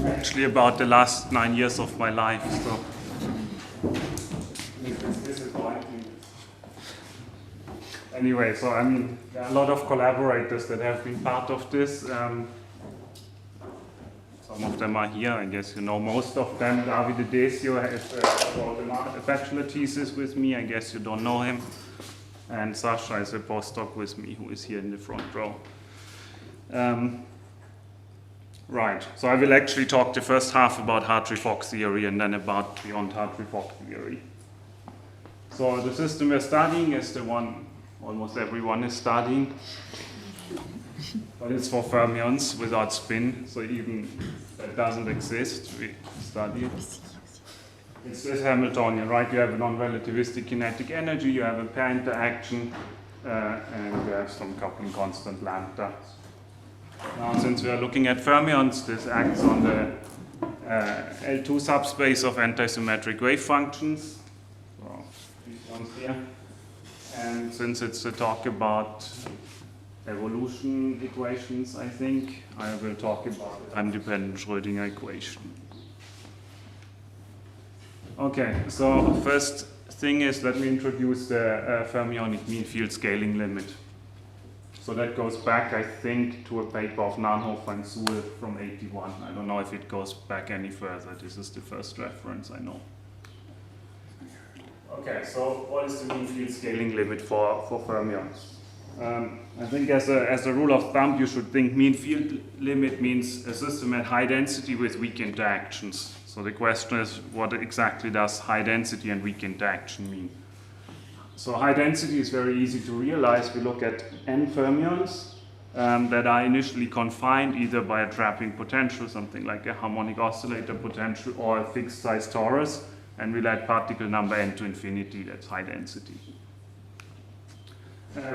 actually about the last 9 years of my life. So it's disappointing. Anyway, so I mean, there are a lot of collaborators that have been part of this. Some of them are here. I guess you know most of them. Davide Desio has wrote a bachelor thesis with me. I guess you don't know him. And Sasha is a postdoc with me, who is here in the front row. Right, so I will actually talk the first half about Hartree-Fock theory and then about beyond Hartree-Fock theory. So the system we're studying is the one almost everyone is studying, but it's for fermions without spin, so even that doesn't exist, we study it. It's this Hamiltonian, right? You have a non-relativistic kinetic energy, you have a pair interaction, and you have some coupling constant lambda. Now, since we are looking at fermions, this acts on the L2 subspace of antisymmetric wave functions. So these ones here. And since it's a talk about evolution equations, I think, I will talk about the time-dependent Schrödinger equation. Okay, so first thing is, let me introduce the fermionic mean field scaling limit. So that goes back, I think, to a paper of Nahnhofer and Suhl from '81. I don't know if it goes back any further. This is the first reference I know. Okay, so what is the mean field scaling limit for fermions? I think as a rule of thumb, you should think mean field limit means a system at high density with weak interactions. So the question is, what exactly does high density and weak interaction mean? So high density is very easy to realize. We look at n fermions that are initially confined either by a trapping potential, something like a harmonic oscillator potential, or a fixed size torus, and we let particle number n to infinity. That's high density.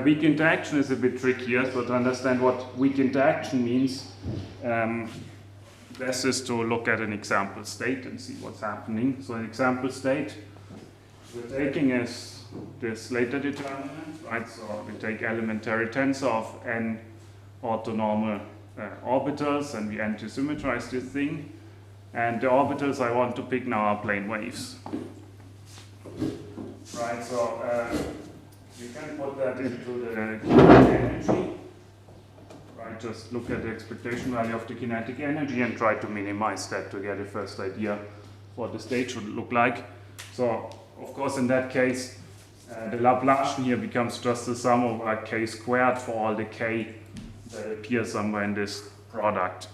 Weak interaction is a bit trickier, so to understand what weak interaction means, best is to look at an example state and see what's happening. So an example state we're taking is this later determinant, right? So we take elementary tensor of n orthonormal orbitals, and we anti-symmetrize this thing. And the orbitals I want to pick now are plane waves. Right, so you can put that into the kinetic energy. Right, just look at the expectation value of the kinetic energy and try to minimize that to get a first idea what the state should look like. So, of course, in that case, the Laplacian here becomes just the sum over k squared for all the k that appear somewhere in this product.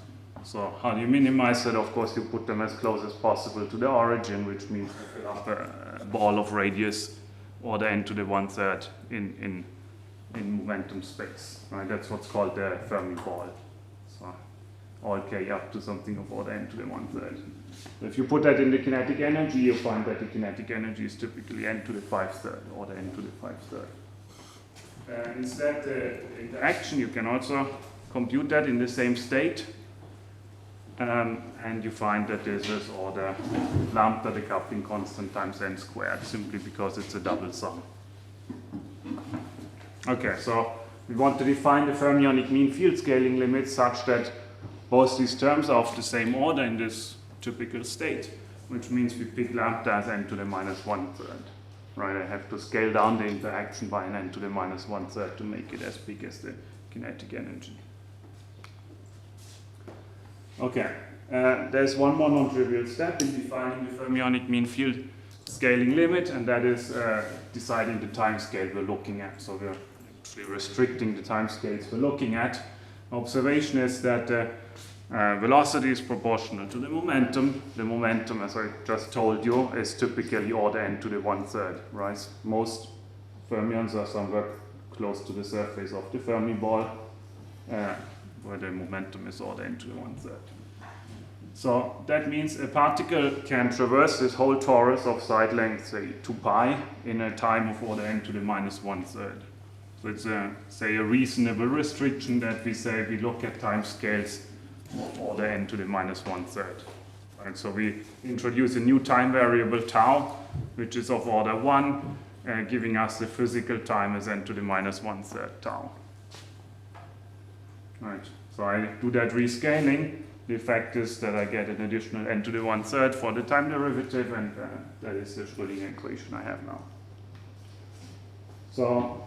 So how do you minimize it? Of course, you put them as close as possible to the origin, which means you fill up a ball of radius order n to the 1/3 in momentum space. Right? That's what's called the Fermi ball. So all k up to something of order n to the 1/3. So if you put that in the kinetic energy, you find that the kinetic energy is typically n to the 5/3, order n to the 5/3. Instead, the interaction, you can also compute that in the same state. And you find that this is order lambda, the coupling constant, times n squared, simply because it's a double sum. Okay, so we want to define the fermionic mean field scaling limit such that both these terms are of the same order in this typical state, which means we pick lambda as n to the minus 1/3. Right, I have to scale down the interaction by an n to the minus 1/3 to make it as big as the kinetic energy. Okay, there's one more non-trivial step in defining the fermionic mean field scaling limit, and that is deciding the time scale we're looking at. So we're actually restricting the time scales we're looking at. Observation is that velocity is proportional to the momentum. The momentum, as I just told you, is typically order n to the 1/3, right? Most fermions are somewhere close to the surface of the Fermi ball, where the momentum is order n to the 1/3. So that means a particle can traverse this whole torus of side length, say 2 pi, in a time of order n to the minus 1/3. So it's say a reasonable restriction that we say we look at time scales of order n to the minus 1/3. Right, so we introduce a new time variable tau, which is of order 1, giving us the physical time as n to the minus 1/3 tau. Right, so I do that rescaling, The effect is that I get an additional n to the 1/3 for the time derivative, and that is the Schrödinger equation I have now. So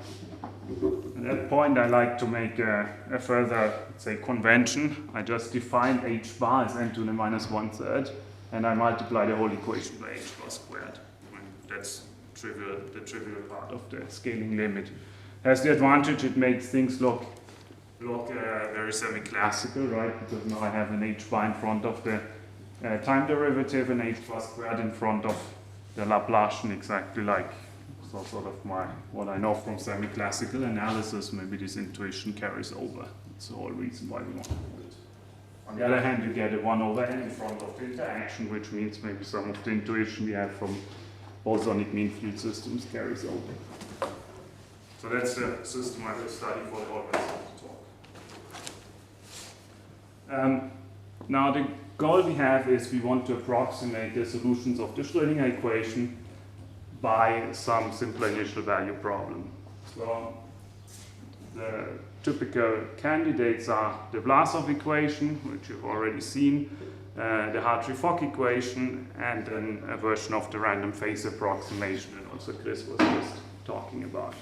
at that point, I like to make a further, let's say, convention. I just define h bar as n to the minus 1/3, and I multiply the whole equation by h bar squared. And that's the trivial part of the scaling limit. Has the advantage it makes things look very semi-classical, right? Because now I have an h bar in front of the time derivative and h bar squared in front of the Laplacian, exactly like so sort of what I know from semi-classical analysis. Maybe this intuition carries over. That's the whole reason why we want to do it. On the other hand, you get a 1/n in front of the interaction, which means maybe some of the intuition we have from bosonic mean field systems carries over. So that's the system I will study for the whole rest of the talk. Now the goal we have is we want to approximate the solutions of the Schrödinger equation by some simpler initial value problem. So the typical candidates are the Vlasov equation, which you've already seen, the Hartree-Fock equation, and then a version of the random phase approximation that also Chris was just talking about.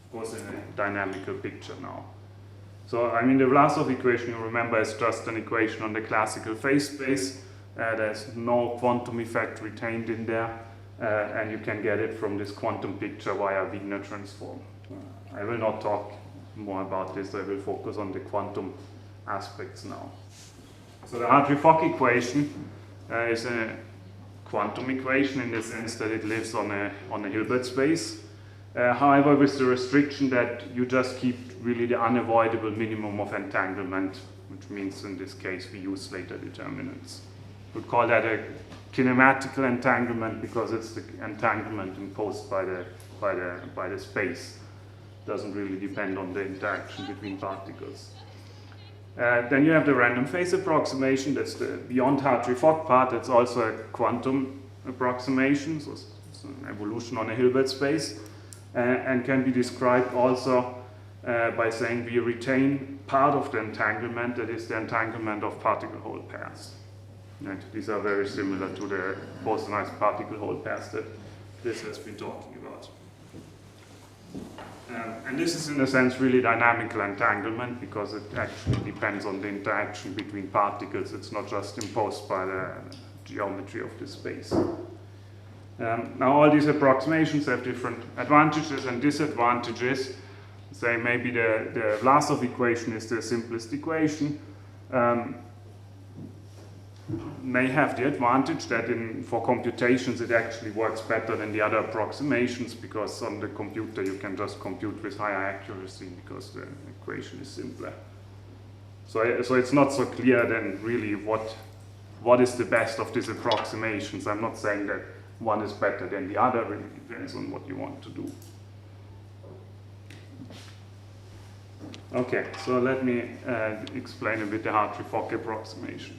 Of course, in a dynamical picture now. So, I mean, the Vlasov equation, you remember, is just an equation on the classical phase space. There's no quantum effect retained in there, and you can get it from this quantum picture via Wigner transform. I will not talk more about this. I will focus on the quantum aspects now. So the Hartree-Fock equation is a quantum equation in the sense that it lives on a Hilbert space. However, with the restriction that you just keep really the unavoidable minimum of entanglement, which means in this case we use later determinants. We call that a kinematical entanglement because it's the entanglement imposed by the space. It doesn't really depend on the interaction between particles. Then you have the random phase approximation. That's the beyond Hartree-Fock part. That's also a quantum approximation, so it's an evolution on a Hilbert space. And can be described also by saying we retain part of the entanglement, that is the entanglement of particle-hole pairs. Right? These are very similar to the bosonized particle-hole pairs that this has been talking about. And this is in a sense really dynamical entanglement because it actually depends on the interaction between particles. It's not just imposed by the geometry of the space. Now all these approximations have different advantages and disadvantages. Say maybe the Vlasov equation is the simplest equation. May have the advantage that for computations it actually works better than the other approximations because on the computer you can just compute with higher accuracy because the equation is simpler. So it's not so clear then really what is the best of these approximations. I'm not saying that one is better than the other, really depends on what you want to do. Okay, so let me explain a bit the Hartree-Fock approximation.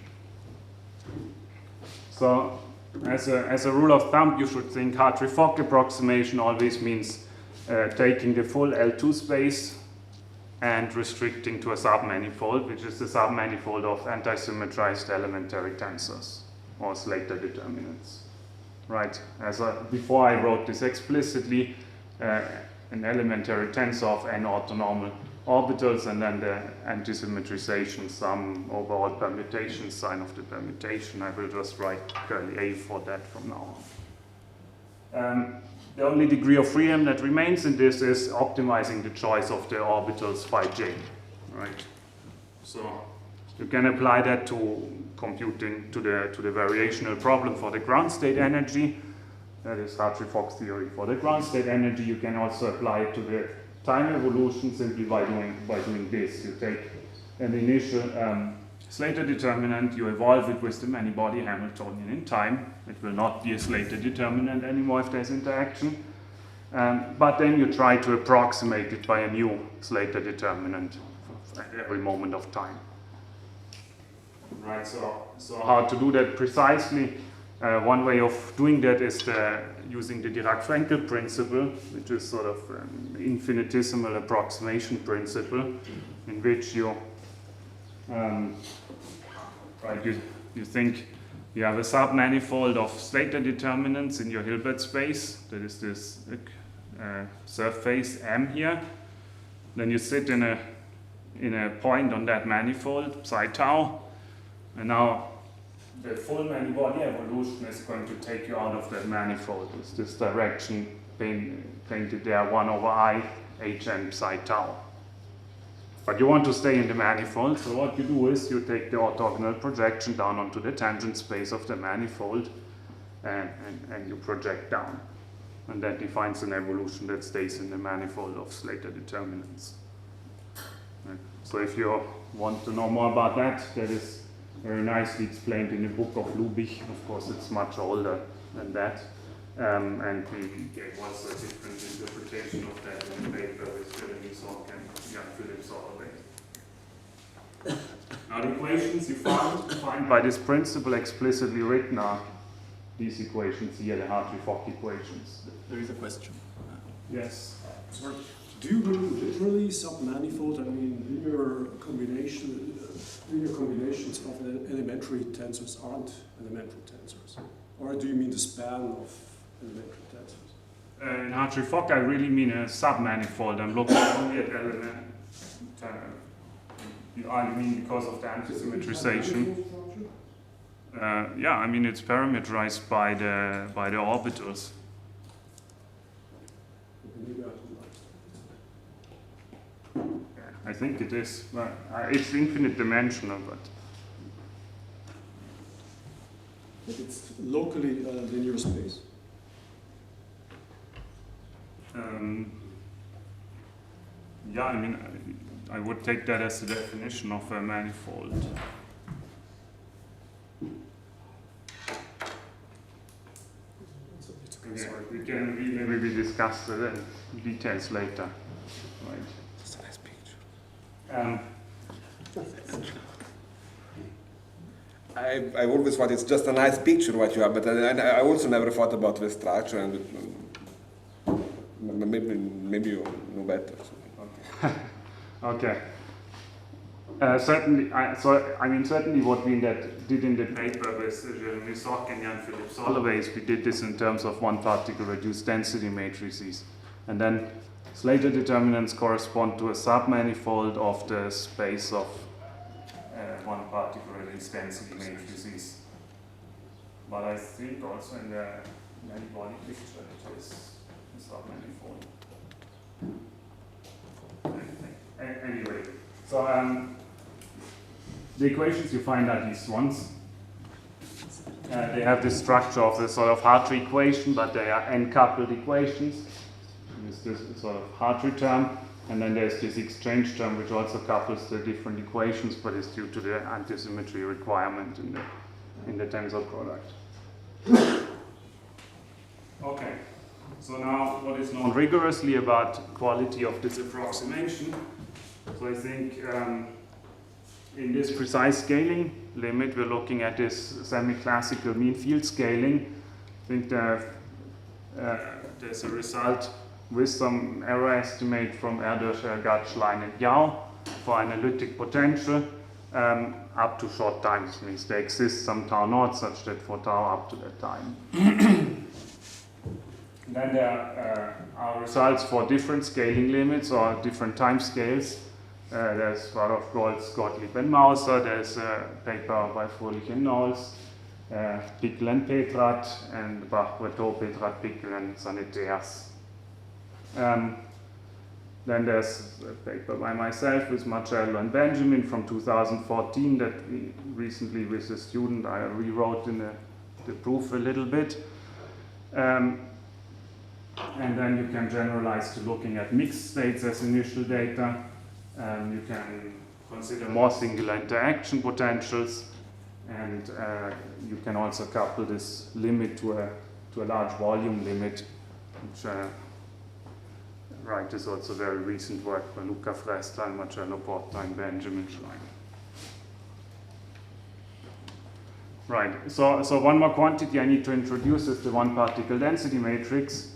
So, as a rule of thumb, you should think Hartree-Fock approximation always means taking the full L2 space and restricting to a submanifold, which is the submanifold of antisymmetrized elementary tensors or Slater determinants. Right? Before I wrote this explicitly, an elementary tensor of n orthonormal orbitals and then the antisymmetrization sum over all permutations, sign of the permutation. I will just write curly A for that from now on. The only degree of freedom that remains in this is optimizing the choice of the orbitals phi j. Right? So you can apply that to computing to the variational problem for the ground state energy. That is Hartree-Fock's theory for the ground state energy. You can also apply it to the time evolution simply by doing this. You take an initial Slater determinant, you evolve it with the many-body Hamiltonian in time. It will not be a Slater determinant anymore if there's interaction. But then you try to approximate it by a new Slater determinant at every moment of time. Right, so how to do that precisely? One way of doing that is using the Dirac-Frenkel principle, which is sort of an infinitesimal approximation principle, in which you right? You think you have a submanifold of Slater determinants in your Hilbert space. That is this surface M here. Then you sit in a point on that manifold, psi tau, and now the full many-body evolution is going to take you out of that manifold. It's this direction painted there, 1 over I, Hn psi tau. But you want to stay in the manifold, so what you do is you take the orthogonal projection down onto the tangent space of the manifold and you project down. And that defines an evolution that stays in the manifold of Slater determinants. Right. So if you want to know more about that, that is very nicely explained in the book of Lubich. Of course, it's much older than that. And we gave also a different interpretation of that in the paper with Fermions and Jan Philipp Solovey. Now the equations you find by this principle explicitly written are these equations here, the Hartree-Fock equations. There is a question. Yes. Sorry. Do you mean literally submanifold? I mean, linear combinations of elementary tensors aren't elementary tensors? Or do you mean the span of elementary tensors? In Hartree-Fock, I really mean a submanifold. I'm looking only at element. I mean because of the antisymmetrization. Yeah, I mean it's parameterized by the orbitals. I think it is. It's infinite dimensional, but it's locally linear space. Yeah, I mean, I would take that as the definition of a manifold. Yeah, we can maybe discuss the details later. Right. That's a nice picture. I always thought it's just a nice picture what you have, but I also never thought about the structure, and maybe you know better. So. Okay. Certainly, certainly what we did in the paper with Milano and Jan Philipp Solovey is we did this in terms of one particle reduced density matrices. And then Slater determinants correspond to a submanifold of the space of one particle reduced density matrices. But I think also in the many-body picture it is a submanifold. Anyway, so the equations you find are these ones. They have the structure of the sort of Hartree equation, but they are n-coupled equations. There's this sort of Hartree term, and then there's this exchange term which also couples the different equations, but is due to the antisymmetry requirement in the tensor product. Okay, so now what is known rigorously about quality of this approximation? So I think in this precise scaling limit, we're looking at this semi-classical mean field scaling. I think there's a result with some error estimate from Erdős, Gatschlein, and Yao for analytic potential up to short times. Means there exists some tau naught such that for tau up to that time. Then there are results for different scaling limits or different time scales. There's Rudolf Goltz, Gottlieb and Mauser. There's a paper by Fröhlich and Knowles, Pickel and Petrat, and Bach-Breteau, Petrat, Pickel and Saneteas. Then there's a paper by myself with Marcello and Benjamin from 2014 that we recently, with a student, I rewrote in the proof a little bit. And then you can generalize to looking at mixed states as initial data. You can consider more singular interaction potentials, and you can also couple this limit to a large volume limit, which is also very recent work by Luca Fresta, Marcello Porta, and Benjamin Schlein. Right, so one more quantity I need to introduce is the one particle density matrix.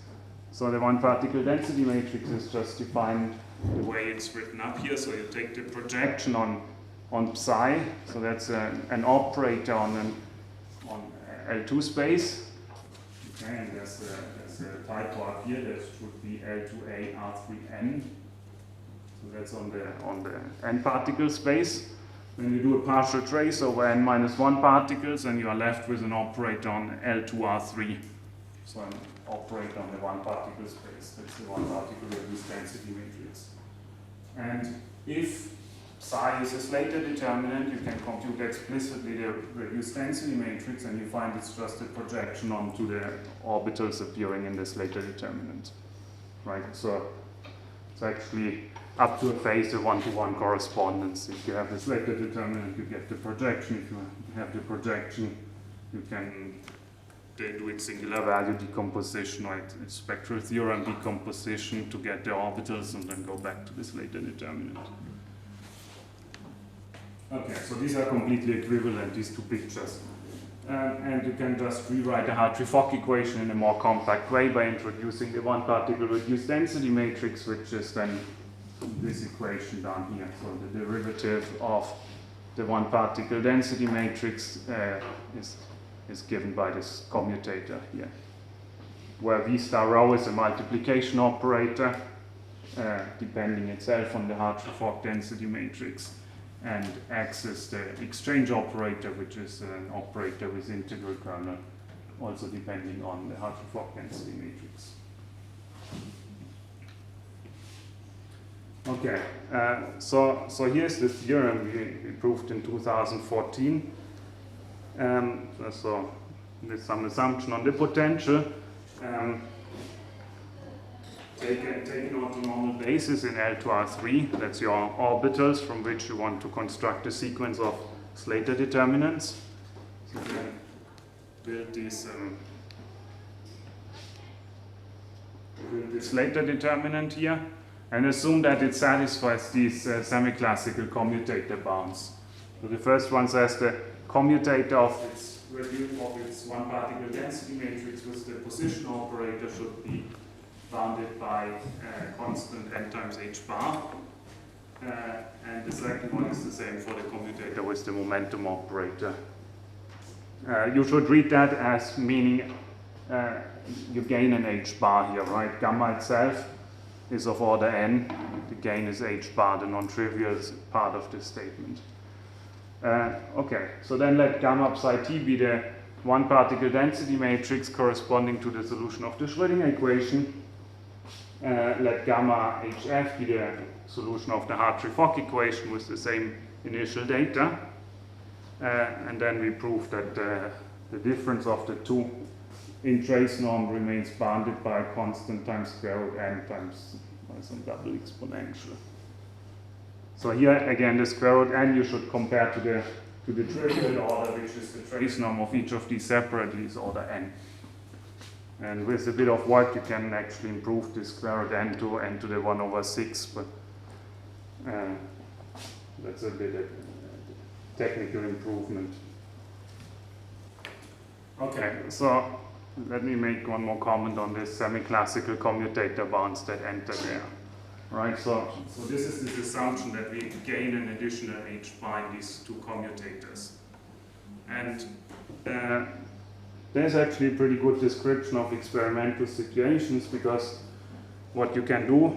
So the one particle density matrix is just defined the way it's written up here. So you take the projection on on psi, so that's an operator on L2 space. Okay, and there's a typo up here, that should be L2A R3N. So that's on the n particle space. Then you do a partial trace over n minus 1 particles, and you are left with an operator on L2R3. So an operator on the 1 particle space. That's the 1 particle reduced density matrix. And if psi is a Slater determinant, you can compute explicitly the reduced density matrix, and you find it's just a projection onto the orbitals appearing in the Slater determinant. Right? So it's actually up to a phase of 1-to-1 correspondence. If you have the Slater determinant, you get the projection. If you have the projection, you can do it singular value decomposition, or it's spectral theorem decomposition to get the orbitals and then go back to the Slater determinant. Okay, so these are completely equivalent, these two pictures. And you can just rewrite the Hartree-Fock equation in a more compact way by introducing the 1 particle reduced density matrix, which is then this equation down here. So the derivative of the 1 particle density matrix is given by this commutator here, where V star rho is a multiplication operator, depending itself on the Hartree-Fock density matrix, and X is the exchange operator, which is an operator with integral kernel, also depending on the Hartree-Fock density matrix. Okay, so here's the theorem we proved in 2014. So there's some assumption on the potential. Take an orthonormal basis in L2R3, that's your orbitals from which you want to construct a sequence of Slater determinants. So you can build this Slater determinant here, and assume that it satisfies these semi-classical commutator bounds. So the first one says the commutator of its 1 particle density matrix with the position operator should be bounded by constant n times h bar. And the second one is the same for the commutator with the momentum operator. You should read that as meaning you gain an h bar here, right? Gamma itself is of order n, the gain is h bar, the non-trivial part of this statement. Okay, so then let gamma psi t be the 1 particle density matrix corresponding to the solution of the Schrödinger equation. Let gamma hf be the solution of the Hartree-Fock equation with the same initial data. And then we prove that the difference of the two in trace norm remains bounded by a constant times square root n times some double exponential. So here again, the square root n you should compare to the trivial order, which is the trace norm of each of these separately, is order n. And with a bit of work, you can actually improve the square root n to the 1/6, but that's a bit of technical improvement. Okay, so let me make one more comment on this semi-classical commutator bounds that enter there. Right, so this is this assumption that we gain an additional h bar in these two commutators. And there's actually a pretty good description of experimental situations, because what you can do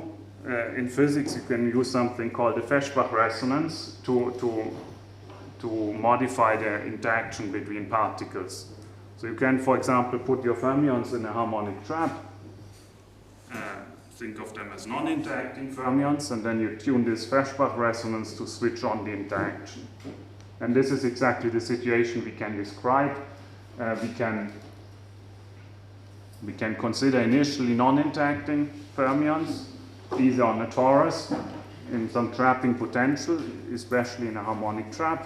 in physics, you can use something called the Feshbach resonance to modify the interaction between particles. So you can, for example, put your fermions in a harmonic trap. Think of them as non-interacting fermions, and then you tune this Feshbach resonance to switch on the interaction. And this is exactly the situation we can describe. We can consider initially non-interacting fermions. These are on a torus in some trapping potential, especially in a harmonic trap.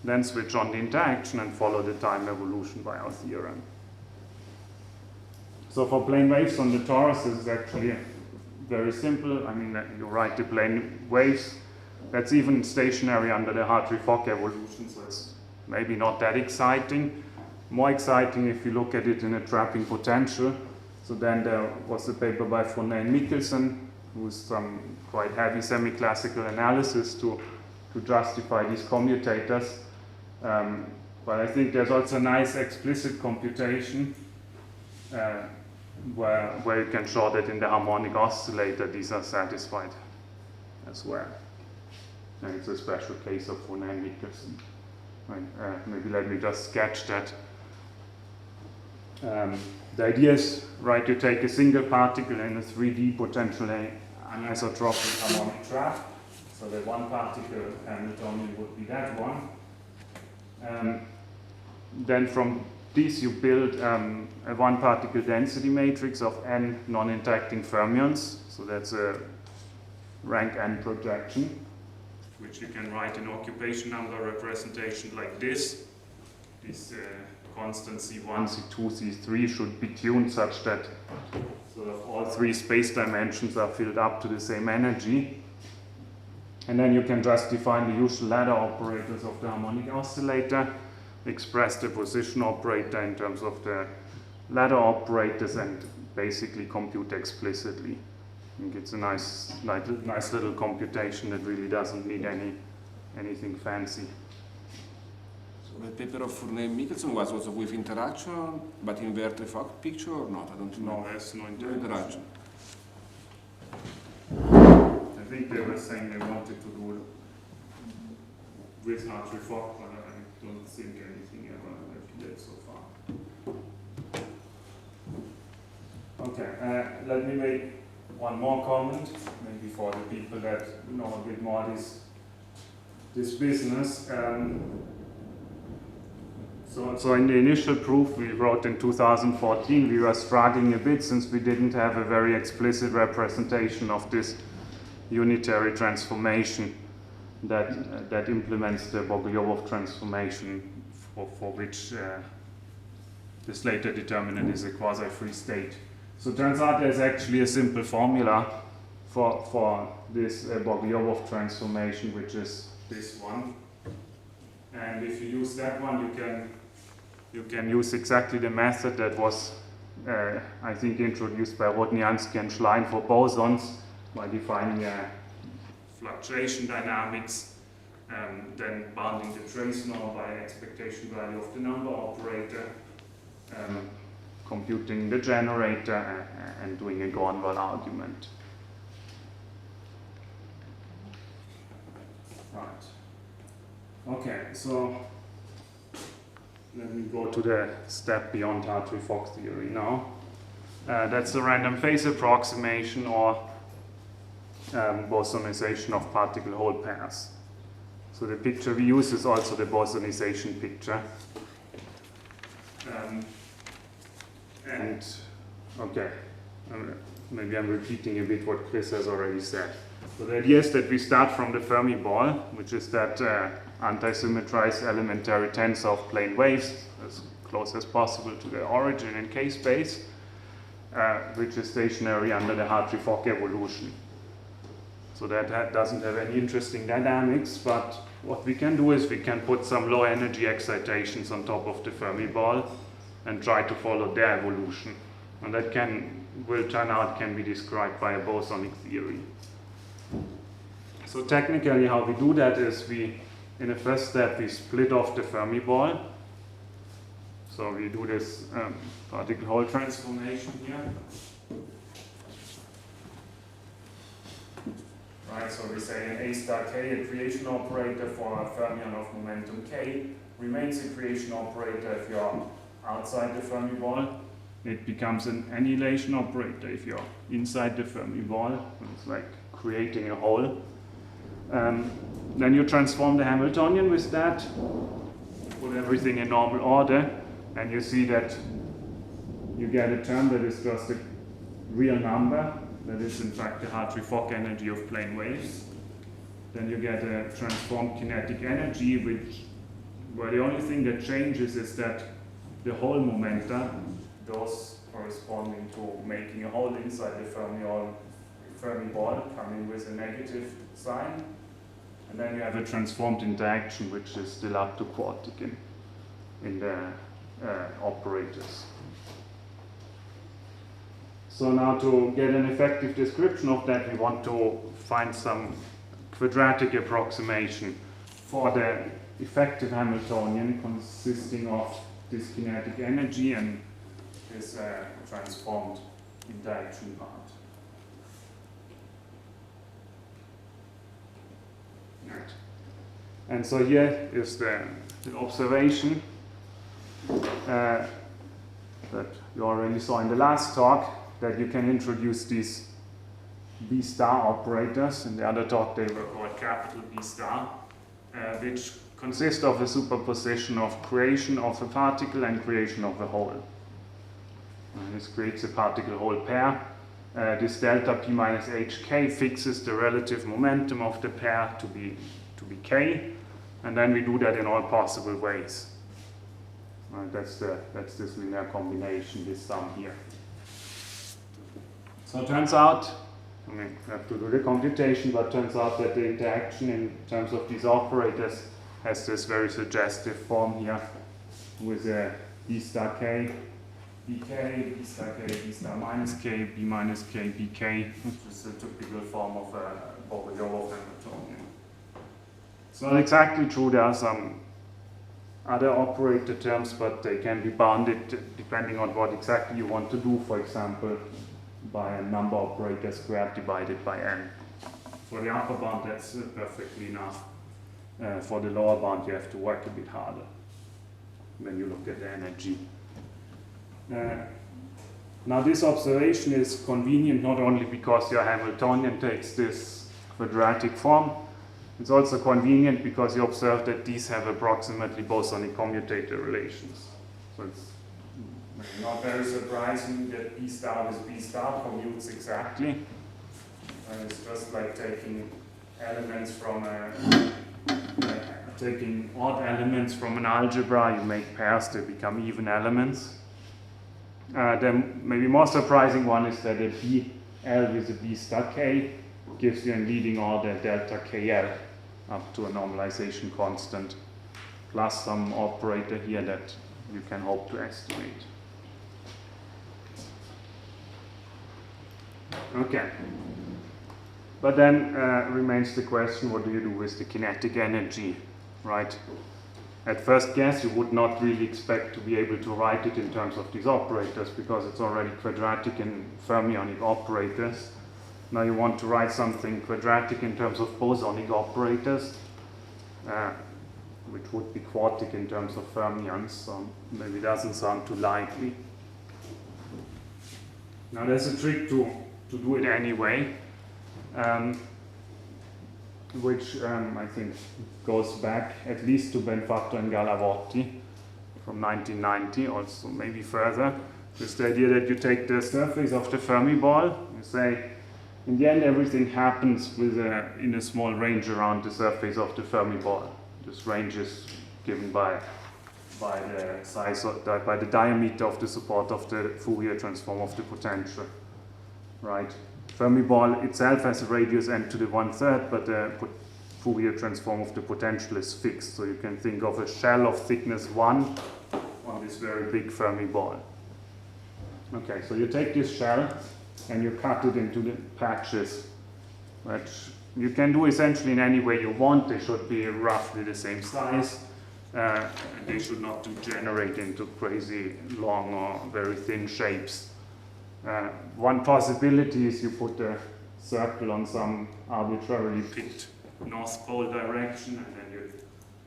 Then switch on the interaction and follow the time evolution by our theorem. So for plane waves on the torus, this is actually very simple. I mean, you write the plane waves. That's even stationary under the Hartree-Fock evolution, so it's maybe not that exciting. More exciting if you look at it in a trapping potential. So then there was a paper by Fournet and Mikkelsen, who's some quite heavy semi-classical analysis to to justify these commutators. But I think there's also a nice explicit computation where you can show that in the harmonic oscillator these are satisfied as well. And it's a special case of Fermion-Michelson. Maybe let me just sketch that. The idea is, right, you take a single particle in a 3D potentially anisotropic harmonic trap. So that one particle Hamiltonian would be that one. Then from this you build a one particle density matrix of n non-interacting fermions. So that's a rank n projection, which you can write in occupation number representation like this. This constant C1, C2, C3 should be tuned such that sort of all three space dimensions are filled up to the same energy. And then you can just define the usual ladder operators of the harmonic oscillator, express the position operator in terms of the ladder operators, and basically compute explicitly. I think it's a nice little computation that really doesn't need anything fancy. So the paper of Fermion-Michelson was also with interaction, but in the Hartree-Fock picture or not? I don't know. No, there's no interaction. I think they were saying they wanted to do it with Hartree-Fock, but I don't think anything ever appeared so far. Okay, let me make one more comment, maybe for the people that know a bit more this business. So in the initial proof we wrote in 2014, we were struggling a bit since we didn't have a very explicit representation of this unitary transformation that implements the Bogolyubov transformation for which the Slater determinant is a quasi-free state. So it turns out there's actually a simple formula for this Bogolyubov transformation, which is this one. And if you use that one, you can use exactly the method that was, I think, introduced by Rodniansky and Schlein for bosons, by defining fluctuation dynamics, then bounding the trace norm by an expectation value of the number operator, computing the generator, and doing a Gornwall argument. Right. Okay, so let me go to the step beyond Hartree-Fock theory now. That's the random phase approximation, or bosonization of particle-hole pairs. So the picture we use is also the bosonization picture. Maybe I'm repeating a bit what Chris has already said. So the idea is that we start from the Fermi ball, which is that anti-symmetrized elementary tensor of plane waves, as close as possible to the origin in K-space, which is stationary under the Hartree-Fock evolution. So that doesn't have any interesting dynamics, but what we can do is we can put some low energy excitations on top of the Fermi ball and try to follow their evolution. And that will turn out can be described by a bosonic theory. So technically how we do that is in the first step we split off the Fermi ball. So we do this particle-hole transformation here. Right, so we say an A star K, a creation operator for a fermion of momentum K, remains a creation operator if you're outside the Fermi ball. It becomes an annihilation operator if you're inside the Fermi ball. It's like creating a hole. Then you transform the Hamiltonian with that, put everything in normal order, and you see that you get a term that is just a real number, that is in fact the Hartree-Fock energy of plane waves. Then you get a transformed kinetic energy, where the only thing that changes is that the hole momenta, those corresponding to making a hole inside the Fermi ball, come in with a negative sign. And then you have a transformed interaction, which is still up to quartic in the operators. So now to get an effective description of that, we want to find some quadratic approximation for the effective Hamiltonian consisting of this kinetic energy and this transformed interaction part. Right. And so here is the observation that you already saw in the last talk, that you can introduce these B star operators. In the other talk they were called capital B star, which consist of a superposition of creation of a particle and creation of a hole. This creates a particle-hole pair. This delta P minus HK fixes the relative momentum of the pair to be K, and then we do that in all possible ways. That's this linear combination, this sum here. So it turns out, I mean, we have to do the computation, but it turns out that the interaction in terms of these operators has this very suggestive form here with a B star K, BK, B star K, B star minus K, B minus K, BK, which is a typical form of a Bogoliubov Hamiltonian. It's not exactly true, there are some other operator terms, but they can be bounded depending on what exactly you want to do, for example, by a number operator squared divided by n. For the upper bound, that's perfectly enough. For the lower bound, you have to work a bit harder when you look at the energy. Now this observation is convenient not only because your Hamiltonian takes this quadratic form, it's also convenient because you observe that these have approximately bosonic commutator relations. So it's not very surprising that B star with B star commutes exactly. It's just like taking elements from taking odd elements from an algebra, you make pairs, they become even elements. The maybe more surprising one is that a BL with a B star K gives you a leading order delta KL up to a normalization constant, plus some operator here that you can hope to estimate. Okay. But then remains the question, what do you do with the kinetic energy, right? At first guess, you would not really expect to be able to write it in terms of these operators because it's already quadratic in fermionic operators. Now you want to write something quadratic in terms of bosonic operators, which would be quartic in terms of fermions, so maybe it doesn't sound too likely. Now there's a trick to do it anyway, which I think goes back at least to Benedikter and Galavotti from 1990, also maybe further. Just the idea that you take the surface of the Fermi ball, you say, in the end everything happens in a small range around the surface of the Fermi ball. This range is given by the size of by the diameter of the support of the Fourier transform of the potential, right? Fermi ball itself has a radius n to the 1/3, but the Fourier transform of the potential is fixed. So you can think of a shell of thickness 1 on this very big Fermi ball. Okay, so you take this shell and you cut it into the patches, which you can do essentially in any way you want. They should be roughly the same size. They should not degenerate into crazy long or very thin shapes. One possibility is you put a circle on some arbitrarily picked north pole direction, and then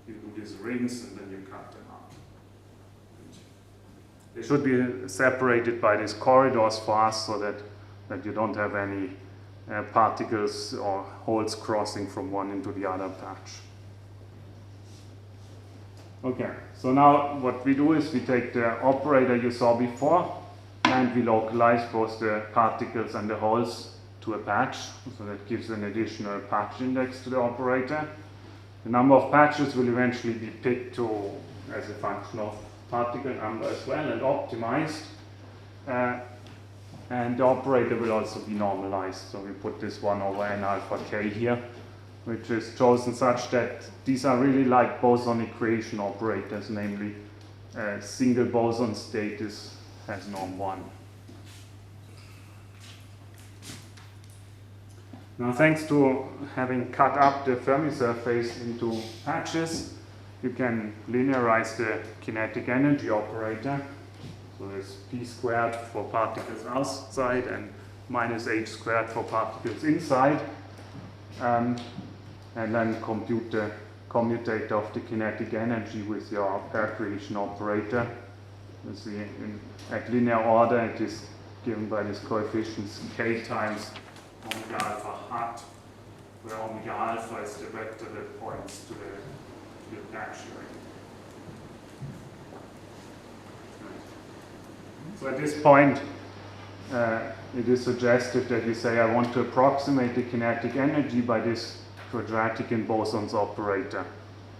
you do these rings, and then you cut them out. They should be separated by these corridors for us, so that you don't have any particles or holes crossing from one into the other patch. Okay, so now what we do is we take the operator you saw before, and we localize both the particles and the holes to a patch, so that gives an additional patch index to the operator. The number of patches will eventually be picked as a function of particle number as well and optimized. And the operator will also be normalized, so we put this 1 over n alpha k here, which is chosen such that these are really like bosonic creation operators, namely a single boson state has norm 1. Now, thanks to having cut up the Fermi surface into patches, you can linearize the kinetic energy operator. So there's p squared for particles outside and minus h squared for particles inside. And then compute the commutator of the kinetic energy with your pair creation operator. You see, at linear order, it is given by this coefficients k times omega alpha hat, where omega alpha is the vector that points to the patch area. So at this point, it is suggested that you say, I want to approximate the kinetic energy by this quadratic in bosons operator.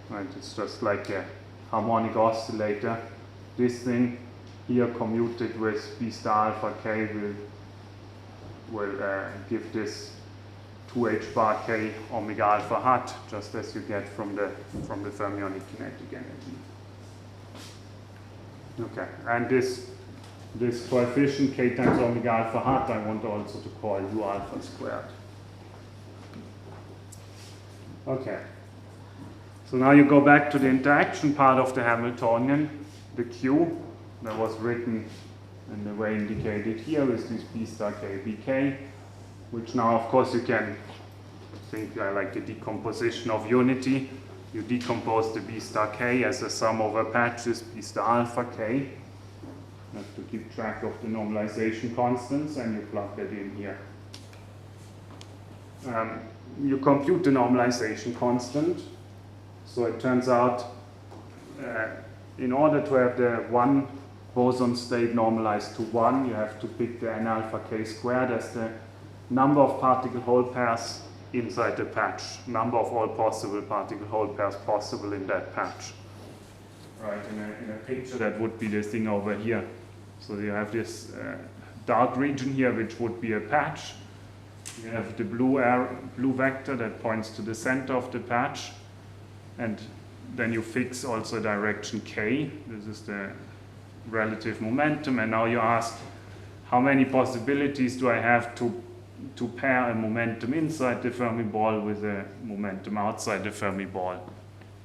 Right? It's just like a harmonic oscillator. This thing here commuted with b star alpha k will give this 2h bar k omega alpha hat, just as you get from the fermionic kinetic energy. Okay, and this coefficient k times omega alpha hat I want also to call u alpha squared. Okay, so now you go back to the interaction part of the Hamiltonian, the Q that was written in the way indicated here with this b star k bk, which now of course you can think like a decomposition of unity. You decompose the b star k as a sum over patches b star alpha k. You have to keep track of the normalization constants and you plug that in here. You compute the normalization constant. So it turns out in order to have the one boson state normalized to 1, you have to pick the n alpha k squared as the number of particle-hole pairs inside the patch, number of all possible particle-hole pairs possible in that patch. Right, in a picture that would be the thing over here. So you have this dark region here, which would be a patch. You have the blue vector that points to the center of the patch, and then you fix also direction k. This is the relative momentum, and now you ask, how many possibilities do I have to pair a momentum inside the Fermi ball with a momentum outside the Fermi ball?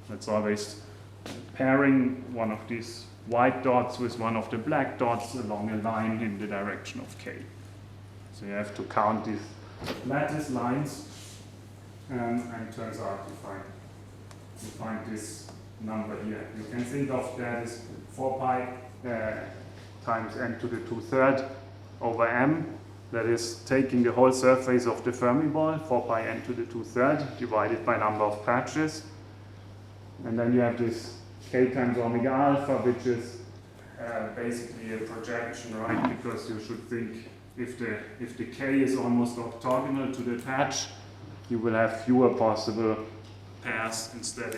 That's always pairing one of these white dots with one of the black dots along a line in the direction of k. So you have to count these lattice lines, and it turns out you find this number here. You can think of that as 4 pi times n to the 2/3 over m. That is taking the whole surface of the Fermi ball, 4 pi n to the 2/3, divided by number of patches. And then you have this k times omega alpha, which is basically a projection, right? Because you should think if the k is almost orthogonal to the patch, you will have fewer possible pairs. Instead,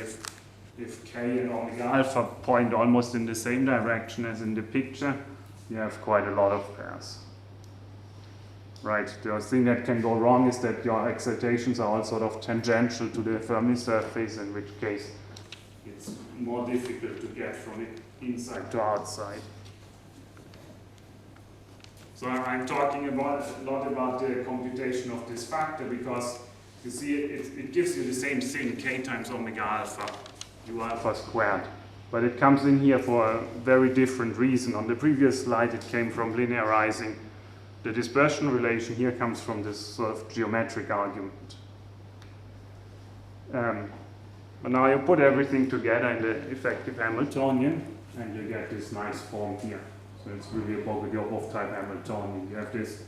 if k and omega alpha point almost in the same direction as in the picture, you have quite a lot of pairs. Right, the thing that can go wrong is that your excitations are all sort of tangential to the Fermi surface, in which case it's more difficult to get from it inside to outside. So I'm talking a lot about the computation of this factor, because you see it gives you the same thing, k times omega alpha, u alpha squared. But it comes in here for a very different reason. On the previous slide it came from linearizing. The dispersion relation here comes from this sort of geometric argument. But now you put everything together in the effective Hamiltonian, and you get this nice form here. So it's really a Bogoliubov type Hamiltonian. You have this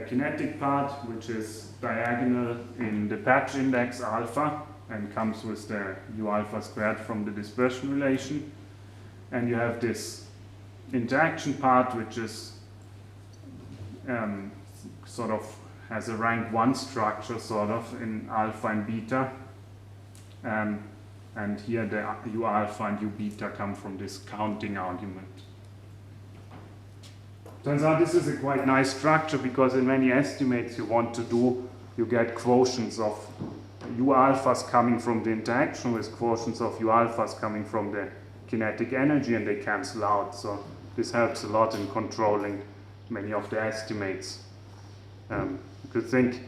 kinetic part, which is diagonal in the patch index alpha, and comes with the u alpha squared from the dispersion relation. And you have this interaction part, which is sort of has a rank 1 structure, sort of, in alpha and beta. And here the u alpha and u beta come from this counting argument. Turns out this is a quite nice structure, because in many estimates you want to do, you get quotients of u alphas coming from the interaction with quotients of u alphas coming from the kinetic energy, and they cancel out. So this helps a lot in controlling many of the estimates. You could think,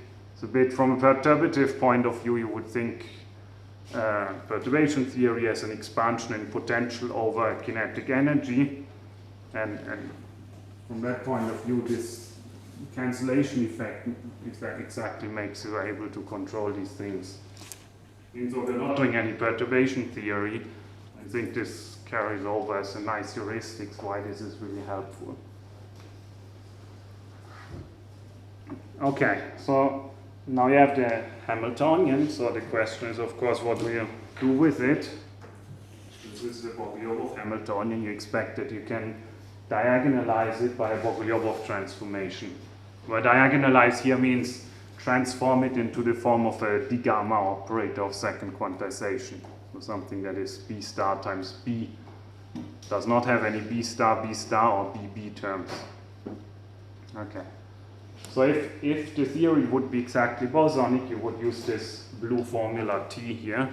It's a bit from a perturbative point of view, you would think perturbation theory as an expansion in potential over kinetic energy, and from that point of view, this cancellation effect exactly makes you able to control these things. And so we're not doing any perturbation theory. I think this carries over as a nice heuristics why this is really helpful. Okay, so now you have the Hamiltonian, so the question is, of course, what do you do with it? This is the Bogolyubov Hamiltonian. You expect that you can diagonalize it by a Bogolyubov transformation. Well, diagonalize here means transform it into the form of a d gamma operator of second quantization. So something that is b star times b, does not have any b star or bb terms. Okay. So if the theory would be exactly bosonic, you would use this blue formula T here,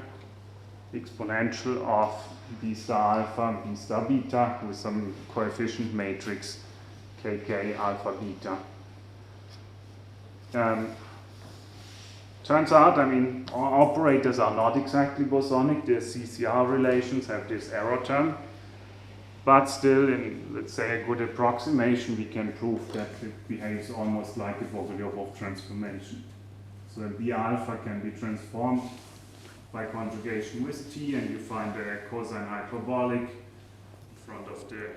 exponential of b star alpha and b star beta with some coefficient matrix kk alpha beta. Turns out, I mean, operators are not exactly bosonic. Their CCR relations have this error term. But still, in, let's say, a good approximation, we can prove that it behaves almost like a Bogolyubov transformation. So B alpha can be transformed by conjugation with T, and you find a cosine hyperbolic in front of the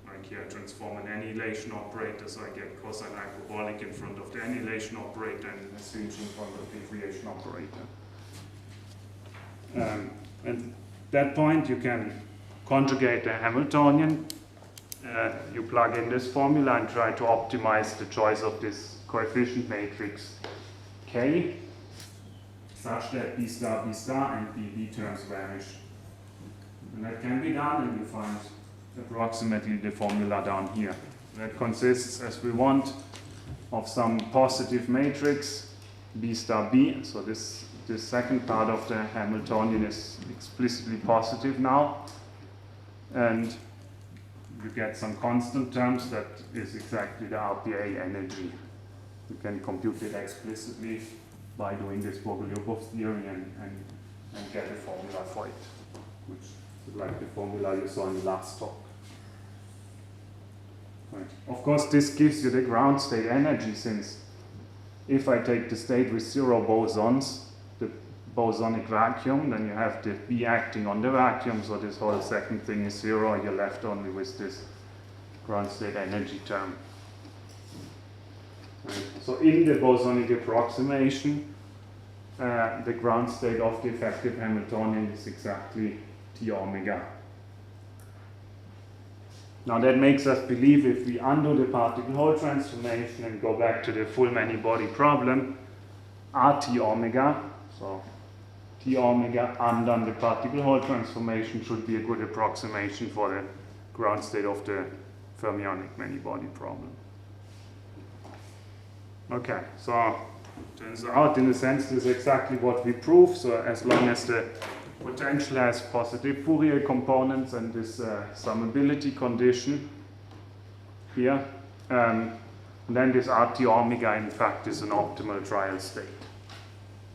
like here, transform an annihilation operator, so I get cosine hyperbolic in front of the annihilation operator and a sinh in front of the creation operator. At that point, you can conjugate a Hamiltonian. You plug in this formula and try to optimize the choice of this coefficient matrix K such that B star and BB terms vanish. And that can be done, and you find approximately the formula down here. That consists, as we want, of some positive matrix B star B. So this second part of the Hamiltonian is explicitly positive now. And you get some constant terms that is exactly the RPA energy. You can compute it explicitly by doing this Bogolyubov theory and get a formula for it, which is like the formula you saw in the last talk. Right. Of course, this gives you the ground state energy, since if I take the state with zero bosons, the bosonic vacuum, then you have the B acting on the vacuum, so this whole second thing is zero, and you're left only with this ground state energy term. Right. So in the bosonic approximation, the ground state of the effective Hamiltonian is exactly T omega. Now that makes us believe, if we undo the particle-hole transformation and go back to the full many-body problem, RT omega, so T omega undone the particle-hole transformation, should be a good approximation for the ground state of the fermionic many-body problem. Okay, so turns out, in a sense, this is exactly what we prove. So as long as the potential has positive Fourier components and this summability condition here, then this RT omega, in fact, is an optimal trial state.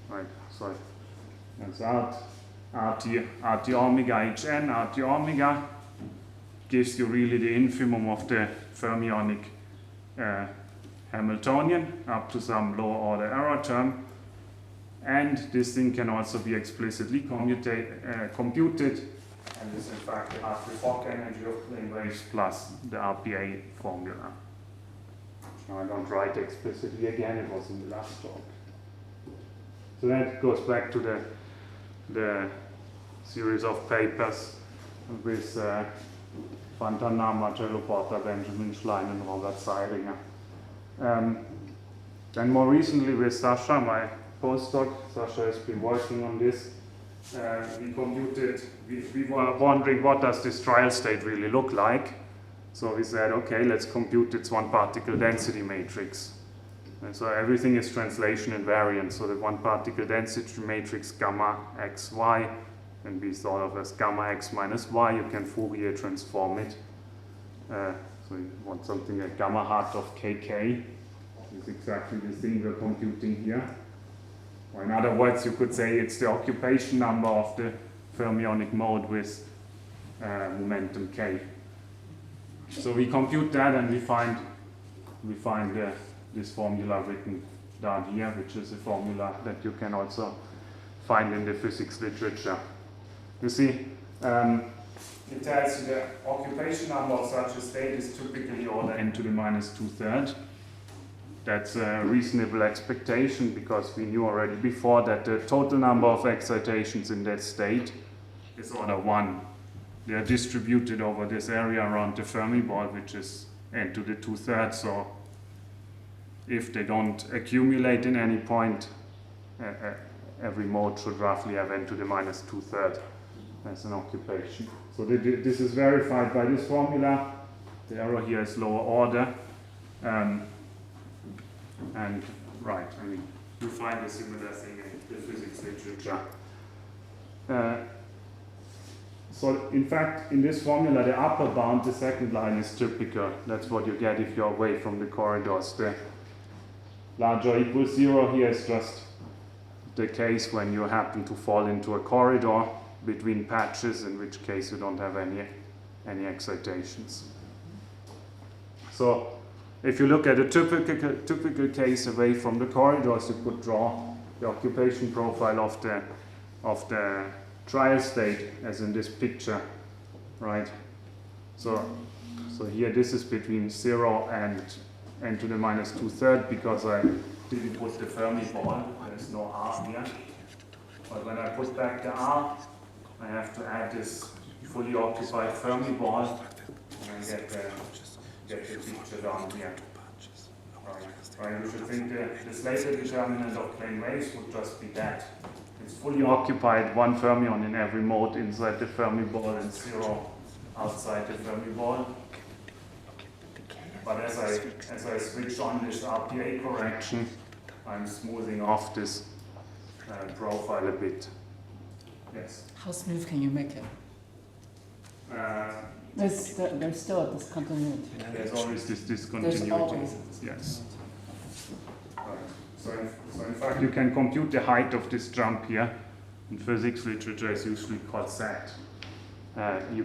Right, so turns out RT omega Hn, RT omega gives you really the infimum of the fermionic Hamiltonian up to some lower order error term. And this thing can also be explicitly computed, and is in fact the Hartree-Fock energy of plane waves plus the RPA formula. Now I don't write explicitly again, it was in the last talk. So that goes back to the series of papers with Fontana, Marcello Porta, Benjamin Schlein, and Robert Seiringer. Then more recently with Sasha, my postdoc, Sasha has been working on this. We were wondering, what does this trial state really look like? So we said, okay, let's compute its one particle density matrix. And so everything is translation invariant. So the one particle density matrix gamma xy can be thought of as gamma x minus y. You can Fourier transform it. So you want something like gamma hat of kk. is exactly the thing we're computing here. Or in other words, you could say it's the occupation number of the fermionic mode with momentum k. So we compute that and we find this formula written down here, which is a formula that you can also find in the physics literature. You see, it tells you the occupation number of such a state is typically order n to the minus 2/3. That's a reasonable expectation because we knew already before that the total number of excitations in that state is order 1. They are distributed over this area around the Fermi ball, which is n to the 2/3. So if they don't accumulate in any point, every mode should roughly have n to the minus 2/3 as an occupation. So this is verified by this formula. The error here is lower order. And right, I mean, you find a similar thing in the physics literature. So in fact, in this formula, the upper bound, the second line, is typical. That's what you get if you're away from the corridors. The larger or equals 0 here is just the case when you happen to fall into a corridor between patches, in which case you don't have any excitations. So if you look at a typical case away from the corridors, you could draw the occupation profile of the trial state as in this picture, right? So here this is between 0 and n to the minus 2/3 because I didn't put the Fermi ball. There's no R here. But when I put back the R, I have to add this fully occupied Fermi ball and get the picture down here. Right. You should think the Slater determinant of plane waves would just be that. It's fully occupied, one fermion in every mode inside the Fermi ball and 0 outside the Fermi ball. But as I switch on this RPA correction, I'm smoothing off this profile a bit. Yes. How smooth can you make it? There's still a discontinuity. There's always this discontinuity. There's always. Yes. So in fact, you can compute the height of this jump here. In physics literature, it's usually called z. You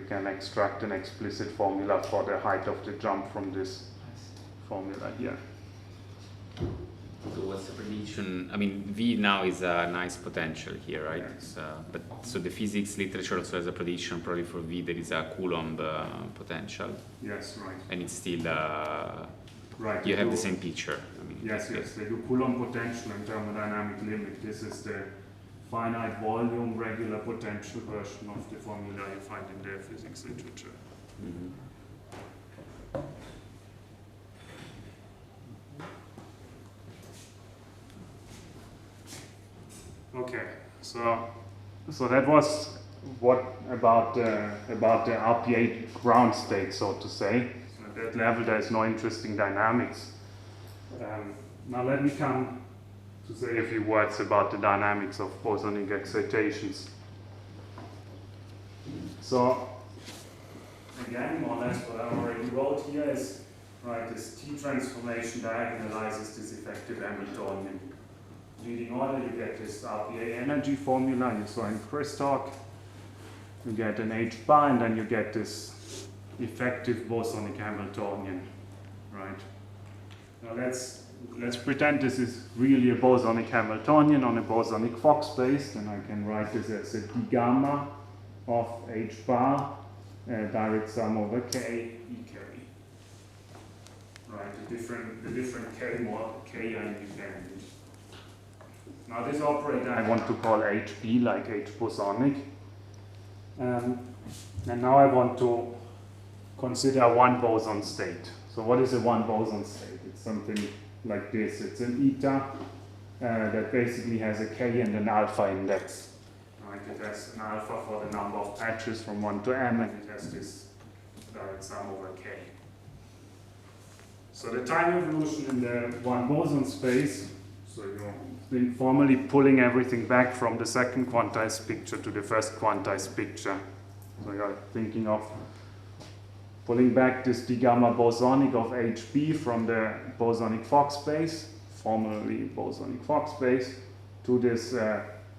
can extract an explicit formula for the height of the jump from this formula here. So what's the prediction? I mean, V now is a nice potential here, right? Yes. So the physics literature also has a prediction probably for V there is a Coulomb potential. Yes, right. And it's still Right. you have the same picture. I mean, Yes, they do Coulomb potential and thermodynamic limit. This is the finite volume regular potential version of the formula you find in the physics literature. mhm. Okay, so that was what about the RPA ground state, so to say. So at that level, there is no interesting dynamics. Now let me come to say a few words about the dynamics of bosonic excitations. So again, more or less what I already wrote here is, right, this T transformation diagonalizes this effective Hamiltonian. Leading order, you get this RPA energy formula you saw in Chris talk. You get an H bar, and then you get this effective bosonic Hamiltonian, right? Now let's pretend this is really a bosonic Hamiltonian on a bosonic Fock space. Then I can write this as a D gamma of H bar, direct sum over K, E K. Right, the different K more K are independent. Now this operator I want to call HB, like H bosonic. And now I want to consider one boson state. So what is a one boson state? It's something like this. It's an eta that basically has a K and an alpha index. Right? It has an alpha for the number of patches from 1 to m, and it has this direct sum over K. So the time evolution in the one boson space, so you're formally pulling everything back from the second quantized picture to the first quantized picture. So you're thinking of pulling back this d gamma bosonic of Hb from the bosonic Fock space, formerly bosonic Fock space, to this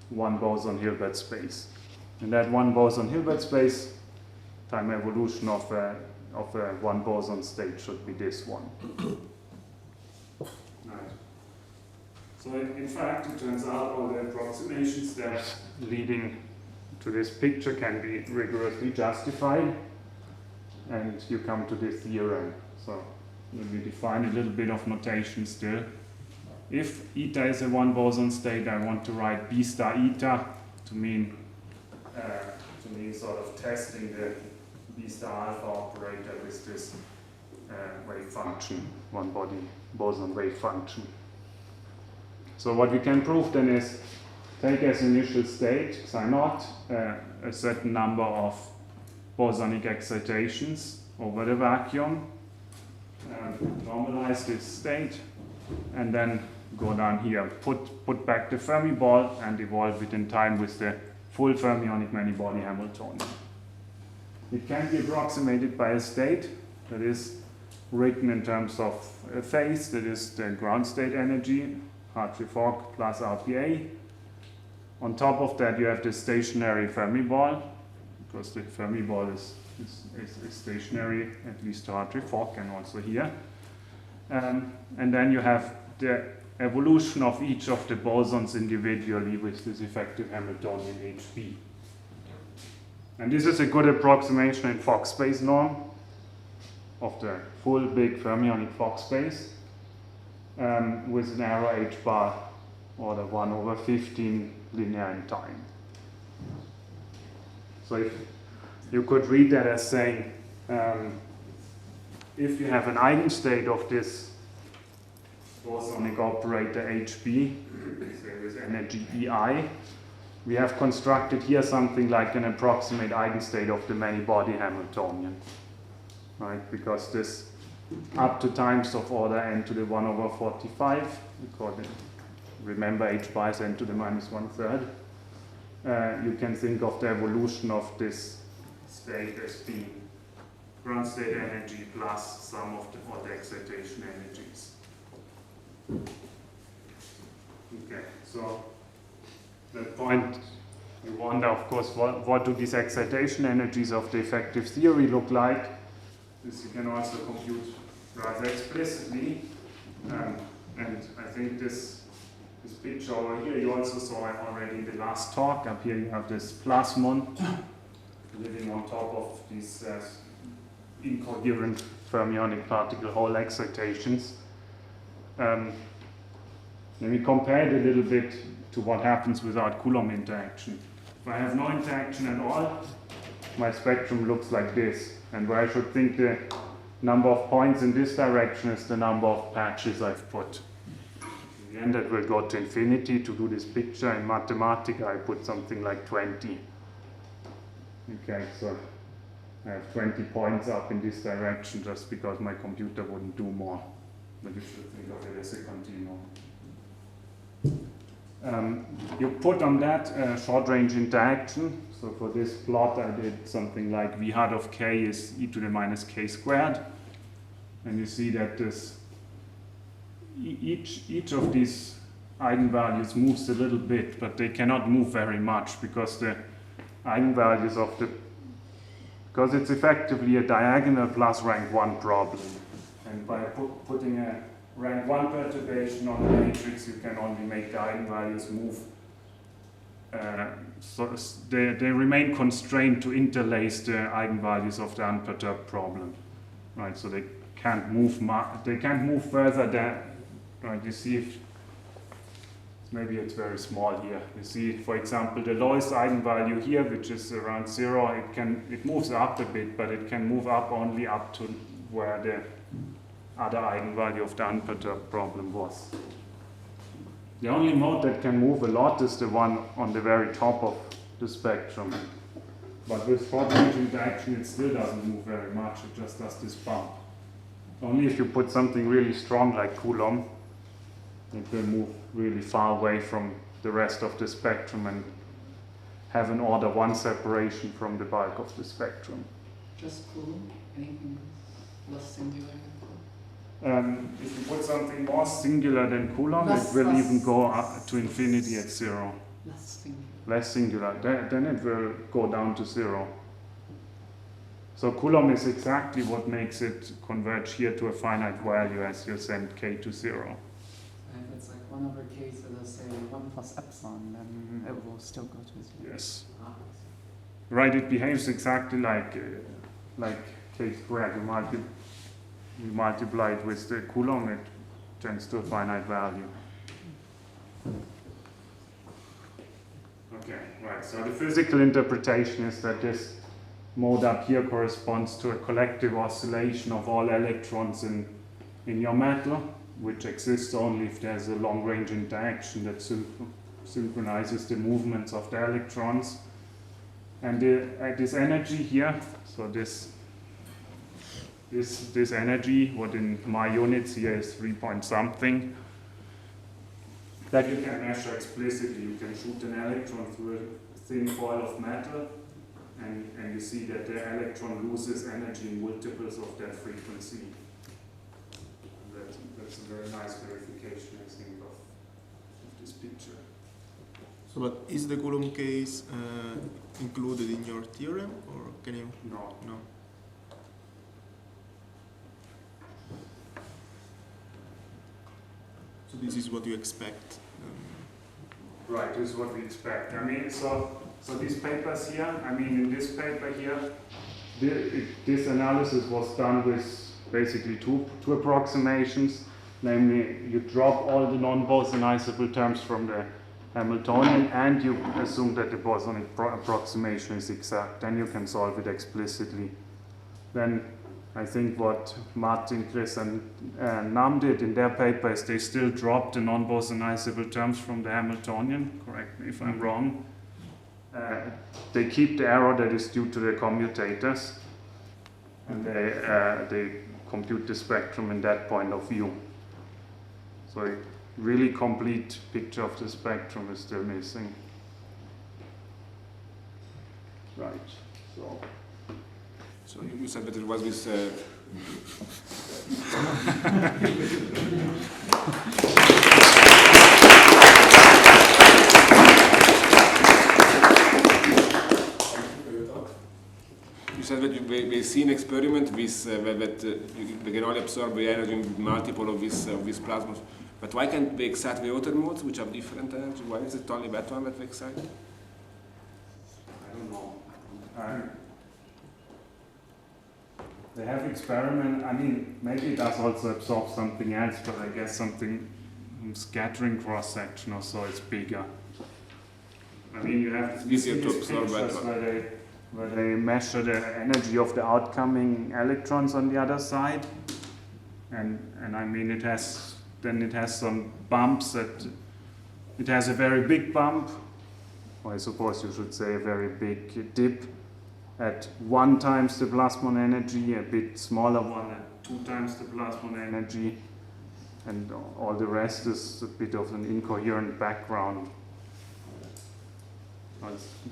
one boson Hilbert space. And that one boson Hilbert space, time evolution of a one boson state should be this one. Right. So in fact, it turns out all the approximation steps leading to this picture can be rigorously justified, and you come to this theorem. So let me define a little bit of notation still. If eta is a one boson state, I want to write b star eta to mean sort of testing the b star alpha operator with this wave function, one body boson wave function. So what we can prove then is take as initial state psi naught a certain number of bosonic excitations over the vacuum, normalize this state, and then go down here, put back the Fermi ball and evolve it in time with the full fermionic many-body Hamiltonian. It can be approximated by a state that is written in terms of a phase, that is the ground state energy, Hartree-Fock plus RPA. On top of that, you have the stationary Fermi ball, because the Fermi ball is stationary, at least to Hartree-Fock and also here. And then you have the evolution of each of the bosons individually with this effective Hamiltonian HB. And this is a good approximation in Fock space norm of the full big fermionic Fock space with an error h bar order 1/15 linear in time. So if you could read that as saying if you have an eigenstate of this bosonic operator HB, say with energy EI, we have constructed here something like an approximate eigenstate of the many-body Hamiltonian, right? Because this up to times of order n to the 1/45, remember h bar is n to the -1/3, you can think of the evolution of this state as being ground state energy plus some of the hot excitation energies. Okay, so that point we wonder, of course, what do these excitation energies of the effective theory look like? This you can also compute rather explicitly, and I think this picture over here you also saw it already in the last talk. Up here you have this plasmon living on top of these incoherent fermionic particle Hall excitations. Let me compare it a little bit to what happens without Coulomb interaction. If I have no interaction at all, my spectrum looks like this. And where I should think the number of points in this direction is the number of patches I've put. In the end, that will go to infinity. To do this picture in Mathematica, I put something like 20. Okay, so I have 20 points up in this direction just because my computer wouldn't do more. But you should think of it as a continuum. You put on that short-range interaction. So for this plot, I did something like v hat of k is e to the minus k squared. And you see that this each of these eigenvalues moves a little bit, but they cannot move very much because the eigenvalues of because it's effectively a diagonal plus rank 1 problem. And by putting a rank 1 perturbation on the matrix, you can only make the eigenvalues move. So they remain constrained to interlace the eigenvalues of the unperturbed problem, right? So they can't move. They can't move further than. Right? You see, maybe it's very small here. You see, for example, the lowest eigenvalue here, which is around 0. It moves up a bit, but it can move up only up to where the other eigenvalue of the unperturbed problem was. The only mode that can move a lot is the one on the very top of the spectrum. But with short-range interaction, it still doesn't move very much. It just does this bump. Only if you put something really strong like Coulomb, it will move really far away from the rest of the spectrum and have an order 1 separation from the bulk of the spectrum. Just Coulomb? Anything less singular than Coulomb? If you put something more singular than Coulomb, Less- it will less- even go up to infinity at 0. Less singular. Less singular, then it will go down to 0. So Coulomb is exactly what makes it converge here to a finite value as you send k to 0. If it's like 1 over k, so let's say 1 plus epsilon, then it will still go to 0. Yes. Ah, Right, it behaves exactly like k squared. You multiply it with the Coulomb, it tends to a finite value. Okay, right, so the physical interpretation is that this mode up here corresponds to a collective oscillation of all electrons in your metal, which exists only if there's a long-range interaction that synchronizes the movements of the electrons. And this energy here, so this energy, what in my units here is 3 point something, that you can measure explicitly. You can shoot an electron through a thin foil of metal, and you see that the electron loses energy in multiples of that frequency. That's a very nice verification, I think, of this picture. So, but is the Coulomb case included in your theorem, or can you? No. No. So this is what you expect. Right, this is what we expect. I mean, so these papers here, I mean, in this paper here, this analysis was done with basically two approximations. Namely, you drop all the non-bosonizable terms from the Hamiltonian and you assume that the bosonic approximation is exact. Then you can solve it explicitly. Then I think what Martin, Chris, and Nam did in their paper is they still dropped the non-bosonizable terms from the Hamiltonian. Correct me if I'm wrong. They keep the error that is due to the commutators, and they compute the spectrum in that point of view. So a really complete picture of the spectrum is still missing. Right. So you said that it was this. You said that we see an experiment with we can only absorb the energy in multiple of these plasmas. But why can't we excite the other modes which have different energy? Why is it only that one that we excite? I don't know. They have experiment. I mean, maybe it does also absorb something else, but I guess something scattering cross section or so is bigger. I mean, you have It's easier to absorb that one. where they measure the energy of the outcoming electrons on the other side, and I mean it has some bumps that it has a very big bump, or I suppose you should say a very big dip at 1 times the plasmon energy, a bit smaller one at 2 times the plasmon energy, and all the rest is a bit of an incoherent background.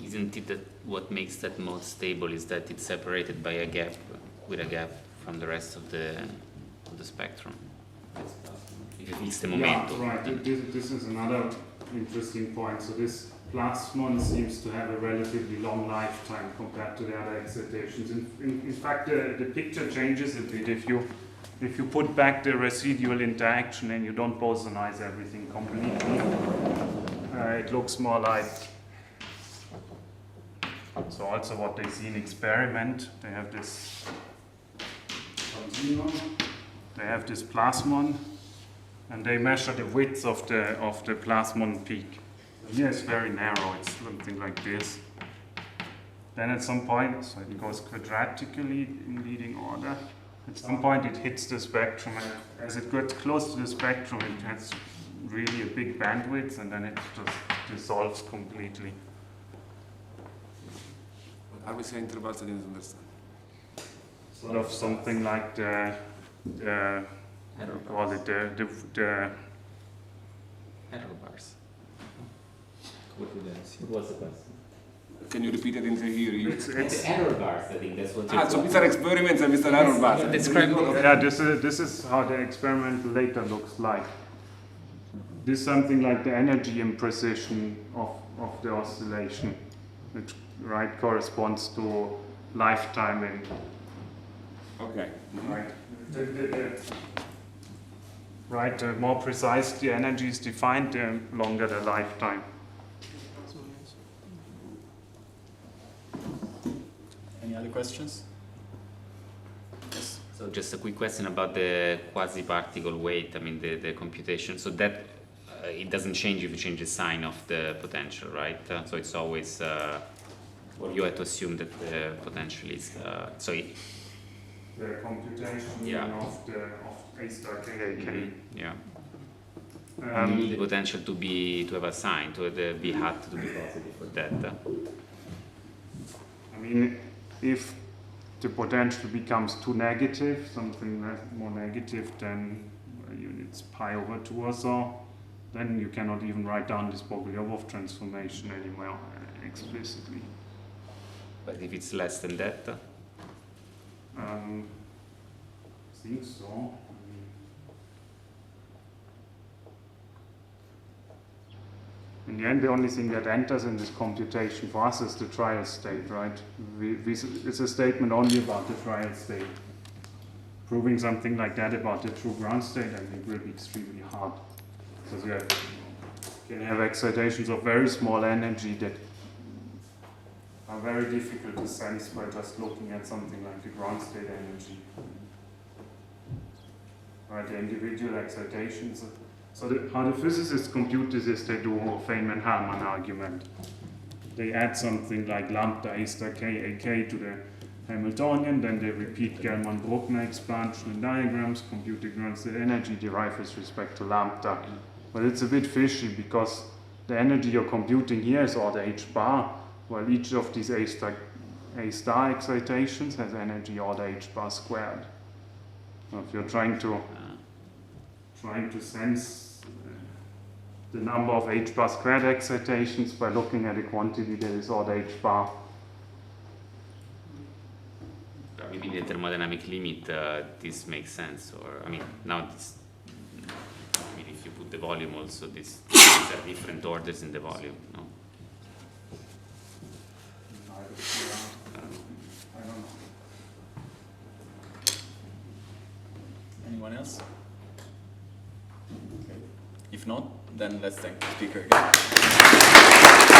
Isn't it that what makes that mode stable is that it's separated by a gap, with a gap from the rest of the spectrum? If you fix the momentum. Yeah, right. This is another interesting point. So this plasmon seems to have a relatively long lifetime compared to the other excitations. In fact, the picture changes a bit if you put back the residual interaction and you don't bosonize everything completely. It looks more like. So also what they see in experiment, they have this continuum, they have this plasmon, and they measure the width of the plasmon peak. Here it's very narrow, it's something like this. Then at some point, so it goes quadratically in leading order. At some point it hits the spectrum, and as it gets close to the spectrum, it has really a big bandwidth, and then it just dissolves completely. Are we saying intervals? I didn't understand. Sort of something like the what do you call it, the Error bars. What was the question? Can you repeat it in here? It's The error bars, I think that's what you're So these are experiments and these are error bars. Describe it. yeah, this is how the experiment later looks like. This is something like the energy imprecision of the oscillation, which corresponds to lifetime. Okay. Right, the more precise the energy is defined, the longer the lifetime. Any other questions? Yes. So just a quick question about the quasi-particle weight, I mean the computation. So that it doesn't change if you change the sign of the potential, right? So it's always, or you have to assume that the potential is, The computation Yeah. of A star K, yeah. You need the potential to have a sign, to be hat to be positive for that. I mean, if the potential becomes too negative, something more negative than units pi over 2 or so, then you cannot even write down this Bogoliubov transformation anymore explicitly. But if it's less than that, I think so. In the end, the only thing that enters in this computation for us is the trial state, right? It's a statement only about the trial state. Proving something like that about the true ground state, I think, will be extremely hard. Because you can have excitations of very small energy that are very difficult to sense by just looking at something like the ground state energy. Right, the individual excitations. So how the physicists compute this is they do a Feynman-Hellman argument. They add something like lambda A star K AK to the Hamiltonian, then they repeat Gell-Mann-Bruckner expansion in diagrams, compute the ground state energy, derive with respect to lambda. But it's a bit fishy because the energy you're computing here is order h bar, while each of these A star excitations has energy order h bar squared. So if you're trying to sense the number of h bar squared excitations by looking at a quantity that is order h bar. maybe the thermodynamic limit, this makes sense. Or I mean, now this. I mean, if you put the volume also, these are different orders in the volume. No. I don't know. Anyone else? Okay. If not, then let's thank the speaker again.